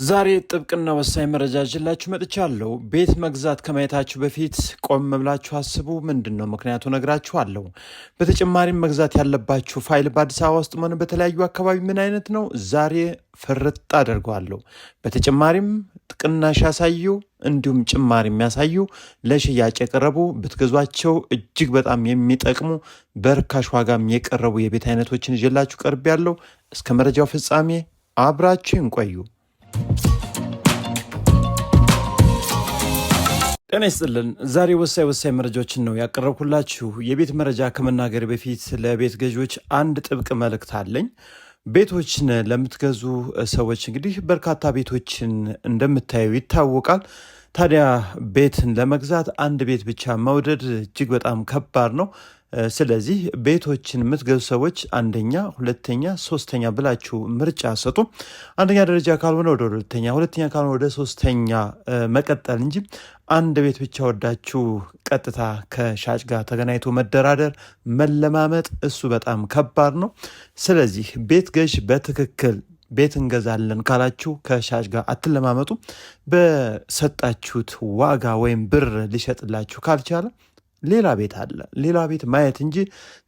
ዛሬ ጥብቅና ወሳኝ መረጃ ይዤላችሁ መጥቻለሁ። ቤት መግዛት ከማየታችሁ በፊት ቆም ብላችሁ አስቡ። ምንድነው ምክንያቱ ነግራችኋለሁ። በተጨማሪም መግዛት ያለባችሁ ፋይል በአዲስ አበባ ውስጥ ሆነ በተለያዩ አካባቢ ምን አይነት ነው ዛሬ ፍርጥ አደርገዋለሁ። በተጨማሪም ቅናሽ ያሳዩ እንዲሁም ጭማሪ የሚያሳዩ ለሽያጭ የቀረቡ ብትገዟቸው እጅግ በጣም የሚጠቅሙ በርካሽ ዋጋም የቀረቡ የቤት አይነቶችን ይዤላችሁ ቀርቤያለሁ። እስከ መረጃው ፍጻሜ አብራችሁን ቆዩ። ጤና ይስጥልን። ዛሬ ወሳኝ መረጃዎችን ነው ያቀረብኩላችሁ። የቤት መረጃ ከመናገር በፊት ለቤት ገዢዎች አንድ ጥብቅ መልእክት አለኝ። ቤቶችን ለምትገዙ ሰዎች እንግዲህ በርካታ ቤቶችን እንደምታዩ ይታወቃል። ታዲያ ቤትን ለመግዛት አንድ ቤት ብቻ መውደድ እጅግ በጣም ከባድ ነው። ስለዚህ ቤቶችን የምትገዙ ሰዎች አንደኛ፣ ሁለተኛ፣ ሶስተኛ ብላችሁ ምርጫ ሰጡ። አንደኛ ደረጃ ካልሆነ ወደ ሁለተኛ፣ ሁለተኛ ካልሆነ ወደ ሶስተኛ መቀጠል እንጂ አንድ ቤት ብቻ ወዳችሁ ቀጥታ ከሻጭ ጋር ተገናኝቶ መደራደር መለማመጥ እሱ በጣም ከባድ ነው። ስለዚህ ቤት ገዥ በትክክል ቤት እንገዛለን ካላችሁ ከሻጭ ጋር አትለማመጡ። በሰጣችሁት ዋጋ ወይም ብር ሊሸጥላችሁ ካልቻለ ሌላ ቤት አለ፣ ሌላ ቤት ማየት እንጂ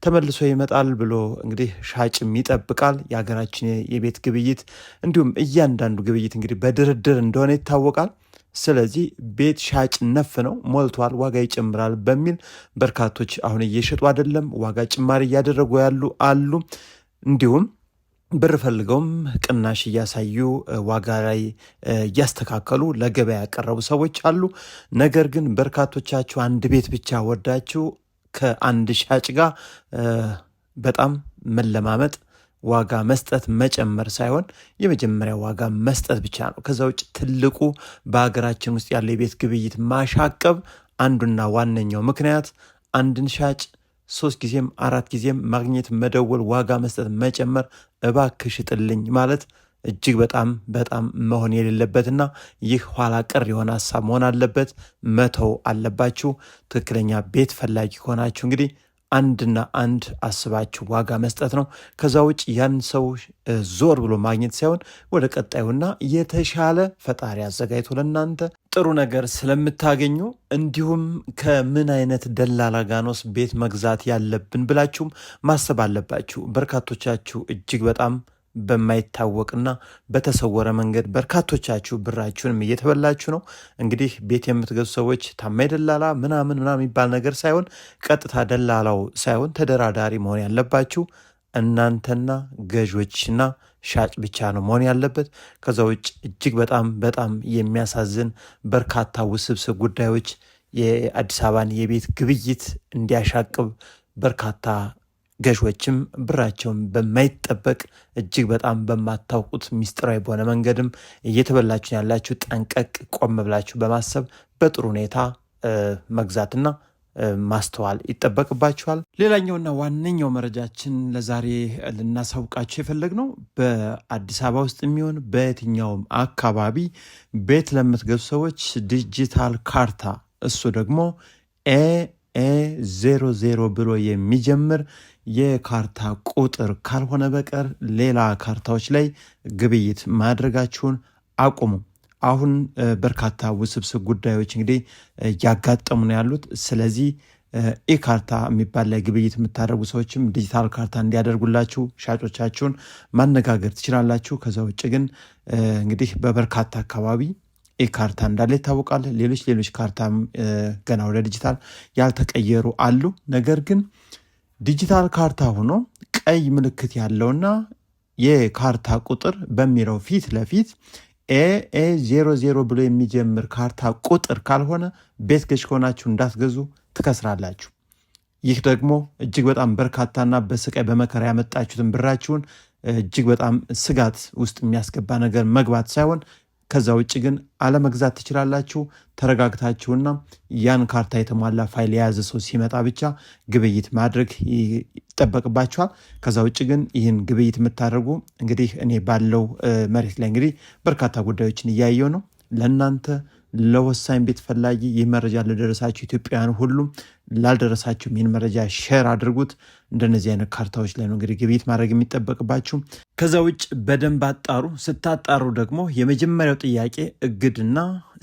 ተመልሶ ይመጣል ብሎ እንግዲህ ሻጭም ይጠብቃል። የሀገራችን የቤት ግብይት እንዲሁም እያንዳንዱ ግብይት እንግዲህ በድርድር እንደሆነ ይታወቃል። ስለዚህ ቤት ሻጭ ነፍ ነው፣ ሞልቷል፣ ዋጋ ይጨምራል በሚል በርካቶች አሁን እየሸጡ አይደለም፣ ዋጋ ጭማሪ እያደረጉ ያሉ አሉ። እንዲሁም ብር ፈልገውም ቅናሽ እያሳዩ ዋጋ ላይ እያስተካከሉ ለገበያ ያቀረቡ ሰዎች አሉ። ነገር ግን በርካቶቻችሁ አንድ ቤት ብቻ ወዳችሁ ከአንድ ሻጭ ጋር በጣም መለማመጥ፣ ዋጋ መስጠት መጨመር ሳይሆን የመጀመሪያ ዋጋ መስጠት ብቻ ነው። ከዛ ውጭ ትልቁ በሀገራችን ውስጥ ያለው የቤት ግብይት ማሻቀብ አንዱና ዋነኛው ምክንያት አንድን ሻጭ 3 ጊዜም 4 ጊዜም ማግኘት፣ መደወል፣ ዋጋ መስጠት መጨመር፣ እባክህ ሽጥልኝ ማለት እጅግ በጣም መሆን የሌለበትና ይህ ኋላ ቀር የሆነ ሀሳብ መሆን አለበት። መተው አለባችሁ። ትክክለኛ ቤት ፈላጊ ከሆናችሁ እንግዲህ አንድና አንድ አስባችሁ ዋጋ መስጠት ነው። ከዛ ውጭ ያን ሰው ዞር ብሎ ማግኘት ሳይሆን ወደ ቀጣዩና የተሻለ ፈጣሪ አዘጋጅቶ ለእናንተ ጥሩ ነገር ስለምታገኙ እንዲሁም ከምን አይነት ደላላ ጋኖስ ቤት መግዛት ያለብን ብላችሁም ማሰብ አለባችሁ። በርካቶቻችሁ እጅግ በጣም በማይታወቅና በተሰወረ መንገድ በርካቶቻችሁ ብራችሁንም እየተበላችሁ ነው። እንግዲህ ቤት የምትገዙ ሰዎች ታማኝ ደላላ ምናምን የሚባል ነገር ሳይሆን ቀጥታ ደላላው ሳይሆን ተደራዳሪ መሆን ያለባችሁ እናንተና ገዦችና ሻጭ ብቻ ነው መሆን ያለበት። ከዛ ውጭ እጅግ በጣም የሚያሳዝን በርካታ ውስብስብ ጉዳዮች የአዲስ አበባን የቤት ግብይት እንዲያሻቅብ በርካታ ገዥዎችም ብራቸውን በማይጠበቅ እጅግ በጣም በማታውቁት ሚስጥራዊ በሆነ መንገድም እየተበላችሁ ያላችሁ ጠንቀቅ ቆም ብላችሁ በማሰብ በጥሩ ሁኔታ መግዛትና ማስተዋል ይጠበቅባችኋል። ሌላኛውና ዋነኛው መረጃችን ለዛሬ ልናሳውቃችሁ የፈለግነው በአዲስ አበባ ውስጥ የሚሆን በየትኛውም አካባቢ ቤት ለምትገዙ ሰዎች ዲጂታል ካርታ እሱ ደግሞ ኤ00 ብሎ የሚጀምር የካርታ ቁጥር ካልሆነ በቀር ሌላ ካርታዎች ላይ ግብይት ማድረጋችሁን አቁሙ። አሁን በርካታ ውስብስብ ጉዳዮች እንግዲህ እያጋጠሙ ነው ያሉት። ስለዚህ ካርታ የሚባል ላይ ግብይት የምታደርጉ ሰዎችም ዲጂታል ካርታ እንዲያደርጉላችሁ ሻጮቻችሁን ማነጋገር ትችላላችሁ። ከዛ ውጭ ግን እንግዲህ በበርካታ አካባቢ ካርታ እንዳለ ይታወቃል። ሌሎች ካርታ ገና ወደ ዲጂታል ያልተቀየሩ አሉ። ነገር ግን ዲጂታል ካርታ ሆኖ ቀይ ምልክት ያለውና የካርታ ቁጥር በሚለው ፊት ለፊት ኤ00 ብሎ የሚጀምር ካርታ ቁጥር ካልሆነ ቤት ገዥ ከሆናችሁ እንዳትገዙ፣ ትከስራላችሁ። ይህ ደግሞ እጅግ በጣም በርካታና በስቃይ በመከራ ያመጣችሁትን ብራችሁን እጅግ በጣም ስጋት ውስጥ የሚያስገባ ነገር መግባት ሳይሆን ከዛ ውጭ ግን አለመግዛት ትችላላችሁ። ተረጋግታችሁና ያን ካርታ የተሟላ ፋይል የያዘ ሰው ሲመጣ ብቻ ግብይት ማድረግ ይጠበቅባችኋል። ከዛ ውጭ ግን ይህን ግብይት የምታደርጉ እንግዲህ እኔ ባለው መሬት ላይ እንግዲህ በርካታ ጉዳዮችን እያየው ነው። ለእናንተ ለወሳኝ ቤት ፈላጊ ይህ መረጃ ለደረሳችሁ ኢትዮጵያውያን ሁሉም ላልደረሳችሁ ይህን መረጃ ሼር አድርጉት። እንደነዚህ አይነት ካርታዎች ላይ ነው እንግዲህ ግብይት ማድረግ የሚጠበቅባችሁ። ከዛ ውጭ በደንብ አጣሩ። ስታጣሩ ደግሞ የመጀመሪያው ጥያቄ እግድና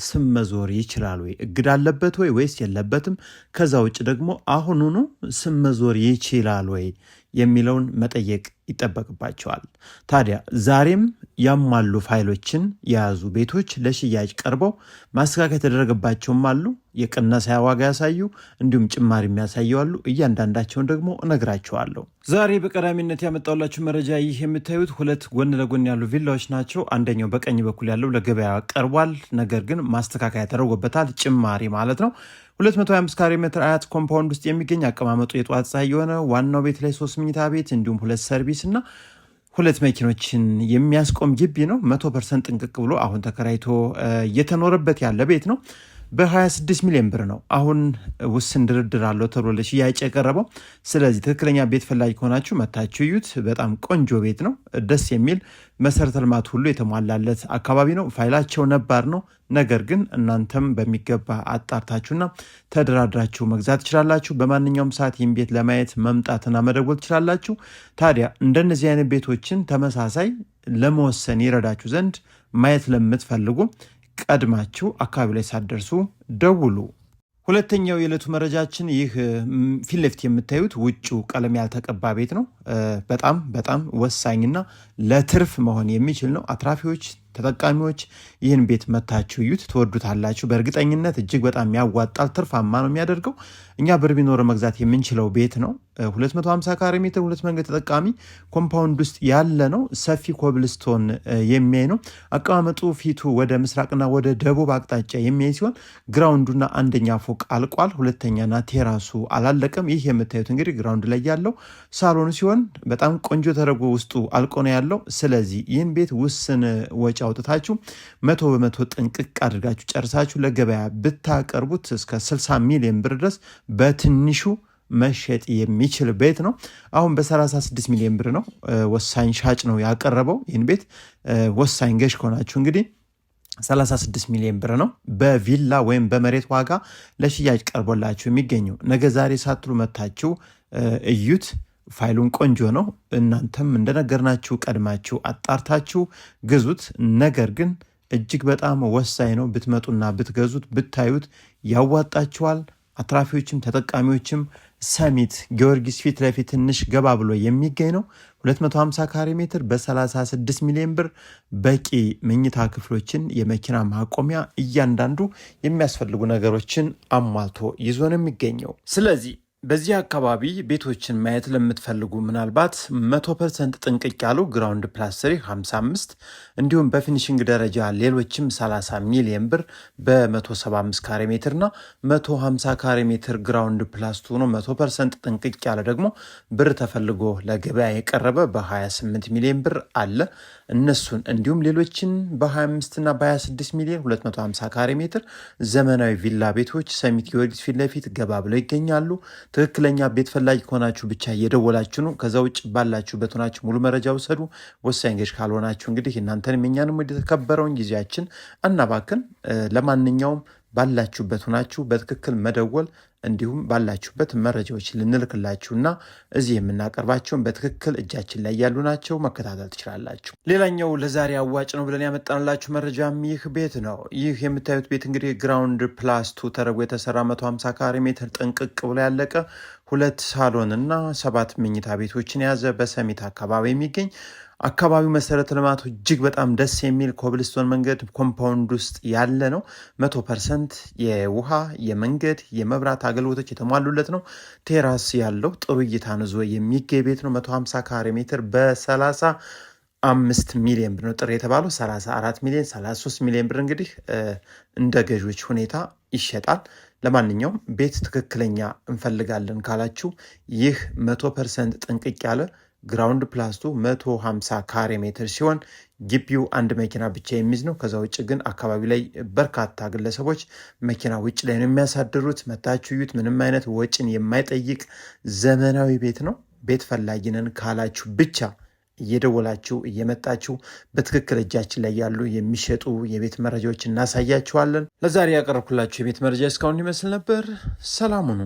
ስም መዞር ይችላል ወይ? እግድ አለበት ወይ ወይስ የለበትም? ከዛ ውጭ ደግሞ አሁኑኑ ስም መዞር ይችላል ወይ የሚለውን መጠየቅ ይጠበቅባቸዋል። ታዲያ ዛሬም ያሟሉ ፋይሎችን የያዙ ቤቶች ለሽያጭ ቀርበው ማስተካከያ የተደረገባቸውም አሉ፣ የቅነሳ ዋጋ ያሳዩ እንዲሁም ጭማሪ የሚያሳዩ አሉ። እያንዳንዳቸውን ደግሞ እነግራቸዋለሁ። ዛሬ በቀዳሚነት ያመጣሁላችሁ መረጃ ይህ የምታዩት ሁለት ጎን ለጎን ያሉ ቪላዎች ናቸው። አንደኛው በቀኝ በኩል ያለው ለገበያ ቀርቧል፣ ነገር ግን ማስተካከያ ተደርጎበታል፣ ጭማሪ ማለት ነው። 225 ካሬ ሜትር አያት ኮምፓውንድ ውስጥ የሚገኝ አቀማመጡ የጠዋት ፀሐይ የሆነ ዋናው ቤት ላይ 3 መኝታ ቤት እንዲሁም 2 ሰርቪስ እና 2 መኪኖችን የሚያስቆም ግቢ ነው። 100% ጥንቅቅ ብሎ አሁን ተከራይቶ እየተኖረበት ያለ ቤት ነው። በ26 ሚሊዮን ብር ነው አሁን ውስን ድርድር አለው ተብሎ ለሽያጭ የቀረበው። ስለዚህ ትክክለኛ ቤት ፈላጊ ከሆናችሁ መታችሁ እዩት። በጣም ቆንጆ ቤት ነው። ደስ የሚል መሰረተ ልማት ሁሉ የተሟላለት አካባቢ ነው። ፋይላቸው ነባር ነው። ነገር ግን እናንተም በሚገባ አጣርታችሁና ተደራድራችሁ መግዛት ትችላላችሁ። በማንኛውም ሰዓት ይህን ቤት ለማየት መምጣትና መደወል ትችላላችሁ። ታዲያ እንደነዚህ አይነት ቤቶችን ተመሳሳይ ለመወሰን ይረዳችሁ ዘንድ ማየት ለምትፈልጉ ቀድማችሁ አካባቢ ላይ ሳትደርሱ ደውሉ። ሁለተኛው የዕለቱ መረጃችን ይህ ፊት ለፊት የምታዩት ውጭው ቀለም ያልተቀባ ቤት ነው። በጣም ወሳኝና ለትርፍ መሆን የሚችል ነው። አትራፊዎች፣ ተጠቃሚዎች ይህን ቤት መታችሁ እዩት፣ ትወዱታላችሁ። በእርግጠኝነት እጅግ በጣም ያዋጣል፣ ትርፋማ ነው የሚያደርገው። እኛ ብር ቢኖር መግዛት የምንችለው ቤት ነው። 250 ካሬ ሜትር 2 መንገድ ተጠቃሚ ኮምፓውንድ ውስጥ ያለ ነው። ሰፊ ኮብልስቶን የሚያይ ነው። አቀማመጡ ፊቱ ወደ ምስራቅና ወደ ደቡብ አቅጣጫ የሚያይ ሲሆን ግራውንዱና አንደኛ ፎቅ አልቋል፣ ሁለተኛና ቴራሱ አላለቀም። ይህ የምታዩት እንግዲህ ግራውንድ ላይ ያለው ሳሎኑ ሲሆን በጣም ቆንጆ ተደርጎ ውስጡ አልቆ ነው ያለው። ስለዚህ ይህን ቤት ውስን ወጪ አውጥታችሁ 100% ጥንቅቅ አድርጋችሁ ጨርሳችሁ ለገበያ ብታቀርቡት እስከ 60 ሚሊዮን ብር ድረስ በትንሹ መሸጥ የሚችል ቤት ነው። አሁን በ36 ሚሊዮን ብር ነው ወሳኝ ሻጭ ነው ያቀረበው። ይህን ቤት ወሳኝ ገዥ ከሆናችሁ እንግዲህ 36 ሚሊዮን ብር ነው በቪላ ወይም በመሬት ዋጋ ለሽያጭ ቀርቦላችሁ የሚገኘው። ነገ ዛሬ ሳትሉ መታችሁ እዩት። ፋይሉን ቆንጆ ነው። እናንተም እንደነገርናችሁ ቀድማችሁ አጣርታችሁ ግዙት። ነገር ግን እጅግ በጣም ወሳኝ ነው። ብትመጡና ብትገዙት ብታዩት ያዋጣችኋል። አትራፊዎችም ተጠቃሚዎችም ሰሚት ጊዮርጊስ ፊት ለፊት ትንሽ ገባ ብሎ የሚገኝ ነው። 250 ካሬ ሜትር በ36 ሚሊዮን ብር በቂ መኝታ ክፍሎችን፣ የመኪና ማቆሚያ፣ እያንዳንዱ የሚያስፈልጉ ነገሮችን አሟልቶ ይዞ ነው የሚገኘው። ስለዚህ በዚህ አካባቢ ቤቶችን ማየት ለምትፈልጉ ምናልባት 100% ጥንቅቅ ያሉ ግራውንድ ፕላስ 55 እንዲሁም በፊኒሽንግ ደረጃ ሌሎችም 30 ሚሊዮን ብር በ175 ካሬ ሜትር እና 150 ካሬ ሜትር ግራውንድ ፕላስ ሆኖ 100% ጥንቅቅ ያለ ደግሞ ብር ተፈልጎ ለገበያ የቀረበ በ28 ሚሊዮን ብር አለ። እነሱን እንዲሁም ሌሎችን በ25 እና በ26 ሚሊዮን 250 ካሬ ሜትር ዘመናዊ ቪላ ቤቶች ሰሚት ጊዮርጊስ ፊት ለፊት ገባ ብለው ይገኛሉ። ትክክለኛ ቤት ፈላጊ ከሆናችሁ ብቻ እየደወላችሁ ነው። ከዛ ውጭ ባላችሁበት ሆናችሁ ሙሉ መረጃ ውሰዱ። ወሳኝ ገዥ ካልሆናችሁ እንግዲህ እናንተንም የኛንም የተከበረውን ጊዜያችን አናባክን። ለማንኛውም ባላችሁበት ሆናችሁ በትክክል መደወል እንዲሁም ባላችሁበት መረጃዎች ልንልክላችሁና እዚህ የምናቀርባቸውን በትክክል እጃችን ላይ ያሉ ናቸው፣ መከታተል ትችላላችሁ። ሌላኛው ለዛሬ አዋጭ ነው ብለን ያመጣንላችሁ መረጃም ይህ ቤት ነው። ይህ የምታዩት ቤት እንግዲህ ግራውንድ ፕላስ 2 ተደርጎ የተሰራ 150 ካሬ ሜትር ጥንቅቅ ብሎ ያለቀ 2 ሳሎን እና 7 መኝታ ቤቶችን የያዘ በሰሚት አካባቢ የሚገኝ አካባቢው መሰረተ ልማቱ እጅግ በጣም ደስ የሚል ኮብልስቶን መንገድ ኮምፓውንድ ውስጥ ያለ ነው። 100% የውሃ የመንገድ የመብራት አገልግሎቶች የተሟሉለት ነው። ቴራስ ያለው ጥሩ እይታን ይዞ የሚገኝ ቤት ነው። 150 ካሬ ሜትር በ35 ሚሊዮን ብር ነው ጥሪ የተባለው። 34 ሚሊዮን 33 ሚሊዮን ብር እንግዲህ እንደ ገዢዎች ሁኔታ ይሸጣል። ለማንኛውም ቤት ትክክለኛ እንፈልጋለን ካላችሁ ይህ 100% ጥንቅቅ ያለ ግራውንድ ፕላስቱ 150 ካሬ ሜትር ሲሆን ግቢው አንድ መኪና ብቻ የሚይዝ ነው። ከዛ ውጭ ግን አካባቢ ላይ በርካታ ግለሰቦች መኪና ውጭ ላይ ነው የሚያሳድሩት። መታችሁ እዩት። ምንም አይነት ወጪን የማይጠይቅ ዘመናዊ ቤት ነው። ቤት ፈላጊ ነን ካላችሁ ብቻ እየደወላችሁ እየመጣችሁ በትክክል እጃችን ላይ ያሉ የሚሸጡ የቤት መረጃዎች እናሳያችኋለን። ለዛሬ ያቀረብኩላችሁ የቤት መረጃ እስካሁን ይመስል ነበር። ሰላም ሁኑ።